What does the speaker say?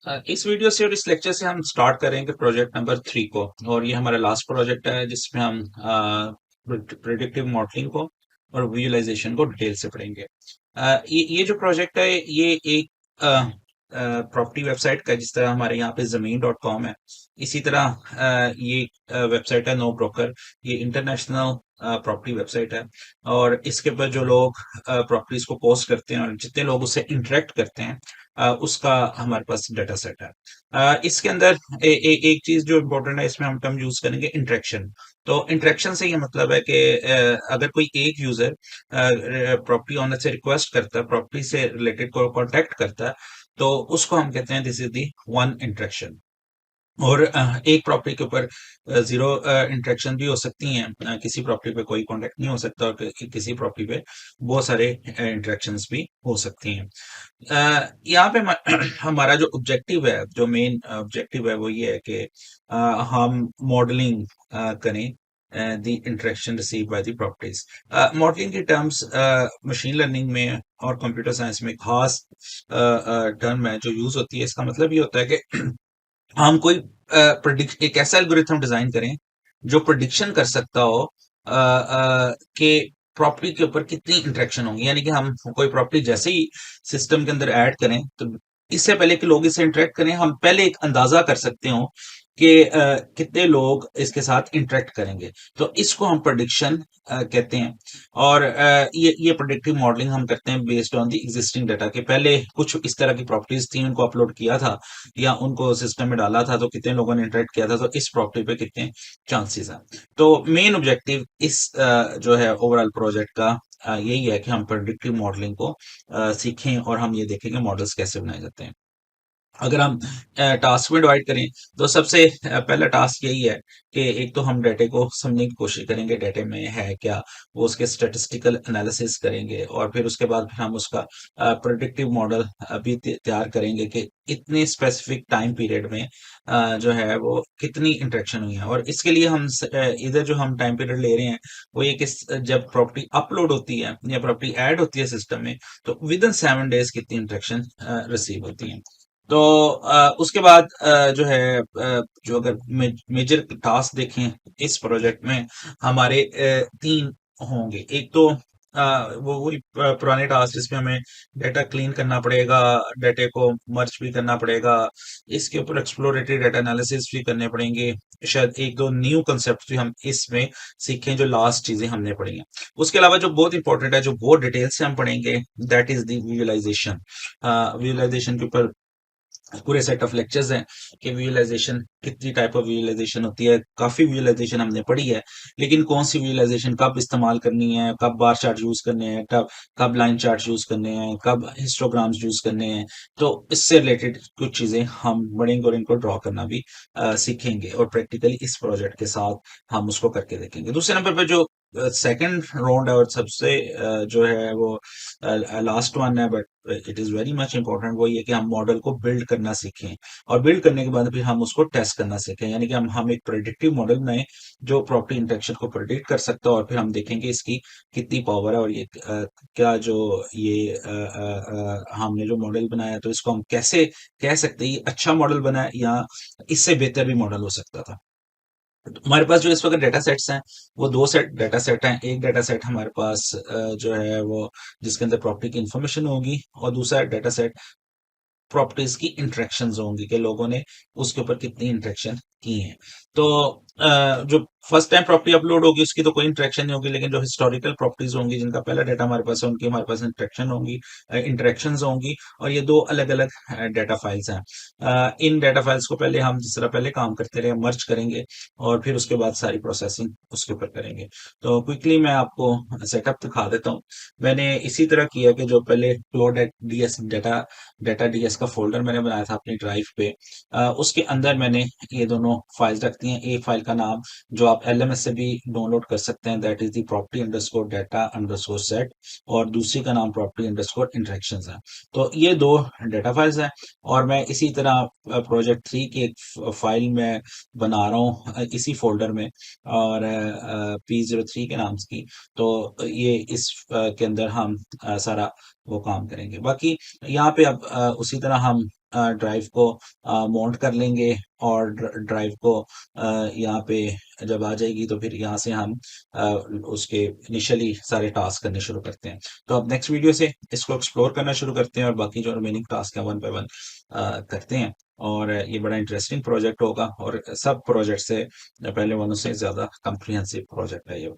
इस वीडियो से और इस लेक्चर से हम स्टार्ट करेंगे प्रोजेक्ट नंबर 3 को। और ये हमारा लास्ट प्रोजेक्ट है जिसमें हम प्रिडिक्टिव मॉडलिंग को और विजुअलाइजेशन को डिटेल से पढ़ेंगे। ये जो प्रोजेक्ट है ये एक प्रॉपर्टी वेबसाइट का है, जिस तरह हमारे यहाँ पे ज़मीन.com है। इसी तरह ये वेबसाइट है नो ब्रोकर। ये इंटरनेशनल प्रॉपर्टी वेबसाइट है। और इसके ऊपर जो लोग प्रॉपर्टीज को पोस्ट करते हैं और जितने लोग उससे इंटरेक्ट करते हैं, उसका हमारे पास डाटा सेट है। इसके अंदर एक चीज जो इम्पोर्टेंट है, इसमें हम टर्म यूज करेंगे इंटरेक्शन। तो इंटरेक्शन से ये मतलब है कि अगर कोई एक यूजर प्रॉपर्टी ओनर से रिक्वेस्ट करता है, प्रॉपर्टी से रिलेटेड को कॉन्टेक्ट करता है, तो उसको हम कहते हैं this is the one interaction. और एक प्रॉपर्टी के ऊपर जीरो इंटरेक्शन भी हो सकती हैं। किसी प्रॉपर्टी पे कोई कॉन्टेक्ट नहीं हो सकता और किसी प्रॉपर्टी पे बहुत सारे इंटरेक्शंस भी हो सकती हैं। यहाँ पे हमारा जो ऑब्जेक्टिव है, जो मेन ऑब्जेक्टिव है, वो ये है कि हम मॉडलिंग करें the interaction receive by the properties. Modelling की टर्म्स मशीन लर्निंग में और कंप्यूटर साइंस में खास टर्म है जो यूज होती है। इसका मतलब ये होता है कि हम कोई प्रिडिक्ट एक ऐसा एल्गोरिथम डिजाइन करें जो प्रिडिक्शन कर सकता हो कि प्रॉपर्टी के ऊपर कितनी इंटरेक्शन होंगी। यानी कि हम कोई प्रॉपर्टी जैसे ही सिस्टम के अंदर ऐड करें, तो इससे पहले कि लोग इससे इंटरेक्ट करें, हम पहले एक अंदाजा कर सकते हो कि कितने लोग इसके साथ इंटरेक्ट करेंगे। तो इसको हम प्रोडिक्शन कहते हैं। और ये प्रोडिक्टिव मॉडलिंग हम करते हैं based on the existing data, के पहले कुछ इस तरह की प्रॉपर्टीज थी, उनको अपलोड किया था या उनको सिस्टम में डाला था, तो कितने लोगों ने इंटरेक्ट किया था, तो इस प्रॉपर्टी पे कितने चांसेस हैं। तो मेन ऑब्जेक्टिव इस जो है ओवरऑल प्रोजेक्ट का यही है कि हम प्रेडिक्टिव मॉडलिंग को सीखें और हम ये देखेंगे मॉडल्स कैसे बनाए जाते हैं। अगर हम टास्क में डिवाइड करें, तो सबसे पहला टास्क यही है कि एक तो हम डाटे को समझने की कोशिश करेंगे, डाटे में है क्या, वो उसके स्टैटिस्टिकल एनालिसिस करेंगे और फिर उसके बाद फिर हम उसका प्रेडिक्टिव मॉडल भी तैयार करेंगे कि इतने स्पेसिफिक टाइम पीरियड में जो है वो कितनी इंटरेक्शन हुई है। और इसके लिए हम इधर जो हम टाइम पीरियड ले रहे हैं वो ये कि जब प्रॉपर्टी अपलोड होती है या प्रॉपर्टी ऐड होती है सिस्टम में, तो विद इन 7 डेज कितनी इंटरेक्शन रिसीव होती है। तो उसके बाद जो है जो अगर मेजर टास्क देखें इस प्रोजेक्ट में, हमारे 3 होंगे। एक तो वो वही पुराने टास्क जिसमें हमें डाटा क्लीन करना पड़ेगा, डाटे को मर्ज भी करना पड़ेगा, इसके ऊपर एक्सप्लोरेटरी डाटा एनालिसिस भी करने पड़ेंगे। शायद एक दो न्यू कंसेप्ट भी हम इसमें सीखें जो लास्ट चीजें हमने पढ़ी हैं। उसके अलावा जो बहुत इंपॉर्टेंट है, जो बहुत डिटेल से हम पढ़ेंगे, that is the visualisation. Visualisation के ऊपर पूरे सेट ऑफ लेक्चर्स हैं कि विजुअलाइजेशन कितनी टाइप ऑफ विजुअलाइजेशन होती है। काफी विजुअलाइजेशन हमने पढ़ी है, लेकिन कौन सी विजुअलाइजेशन कब इस्तेमाल करनी है, कब बार चार्ट यूज करने हैं, कब कब लाइन चार्ट यूज करने हैं, कब हिस्टोग्राम्स यूज करने हैं, तो इससे रिलेटेड कुछ चीजें हम पढ़ेंगे और इनको ड्रॉ करना भी सीखेंगे और प्रैक्टिकली इस प्रोजेक्ट के साथ हम उसको करके देखेंगे। दूसरे नंबर पर जो सेकंड राउंड है और सबसे जो है वो लास्ट वन है, but it is very much important, वो ये कि हम मॉडल को बिल्ड करना सीखें और बिल्ड करने के बाद फिर हम उसको टेस्ट करना सीखें। यानी कि हम एक प्रेडिक्टिव मॉडल बनाएं जो प्रॉपर्टी इंटरेक्शन को प्रेडिक्ट कर सकता है, और फिर हम देखेंगे इसकी कितनी पावर है और ये क्या जो ये हमने जो मॉडल बनाया है, तो इसको हम कैसे कह सकते हैं ये अच्छा मॉडल बना है या इससे बेहतर भी मॉडल हो सकता था। तो हमारे पास जो इस वक्त डेटा सेट्स हैं, वो दो सेट डेटा सेट हैं। एक डेटा सेट हमारे पास जो है वो जिसके अंदर प्रॉपर्टी की इंफॉर्मेशन होगी, और दूसरा डेटा सेट प्रॉपर्टीज की इंटरेक्शंस होंगी कि लोगों ने उसके ऊपर कितनी इंटरेक्शन की हैं। तो जो फर्स्ट टाइम प्रॉपर्टी अपलोड होगी उसकी तो कोई इंटरेक्शन नहीं होगी, लेकिन जो हिस्टोरिकल प्रॉपर्टीज होंगी जिनका पहला डाटा हमारे पास है, उनकी हमारे पास इंटरेक्शन होंगी, इंटरेक्शंस होंगी। और ये दो अलग अलग डाटा फाइल्स हैं। इन डाटा फाइल्स को पहले हम जिस तरह पहले काम करते रहे मर्ज करेंगे और फिर उसके बाद सारी प्रोसेसिंग उसके ऊपर करेंगे। तो क्विकली मैं आपको सेटअप दिखा देता हूँ। मैंने इसी तरह किया कि जो पहले क्लोड डीएस डाटा डाटा डीएस का फोल्डर मैंने बनाया था अपनी ड्राइव पे, उसके अंदर मैंने ये दोनों फाइल्स रख दी हैं। एक फाइल का नाम जो आप एलएमएस से भी डाउनलोड कर सकते हैं, that is the property underscore data underscore set, और दूसरी का नाम प्रॉपर्टी अंडरस्कोर इंटरेक्शंस है। तो ये दो डाटा फाइल्स हैं। और मैं इसी तरह प्रोजेक्ट 3 की एक फाइल में बना रहा हूँ इसी फोल्डर में, और P03 के नाम की। तो ये इस के अंदर हम सारा वो काम करेंगे। बाकी यहाँ पे अब उसी तरह हम ड्राइव को माउंट कर लेंगे और ड्राइव को यहाँ पे जब आ जाएगी तो फिर यहाँ से हम उसके इनिशियली सारे टास्क करने शुरू करते हैं। तो अब नेक्स्ट वीडियो से इसको एक्सप्लोर करना शुरू करते हैं और बाकी जो रिमेनिंग टास्क है वन बाय वन करते हैं। और ये बड़ा इंटरेस्टिंग प्रोजेक्ट होगा और सब प्रोजेक्ट से पहले वालों से ज्यादा कम्प्रिहेंसिव प्रोजेक्ट है ये।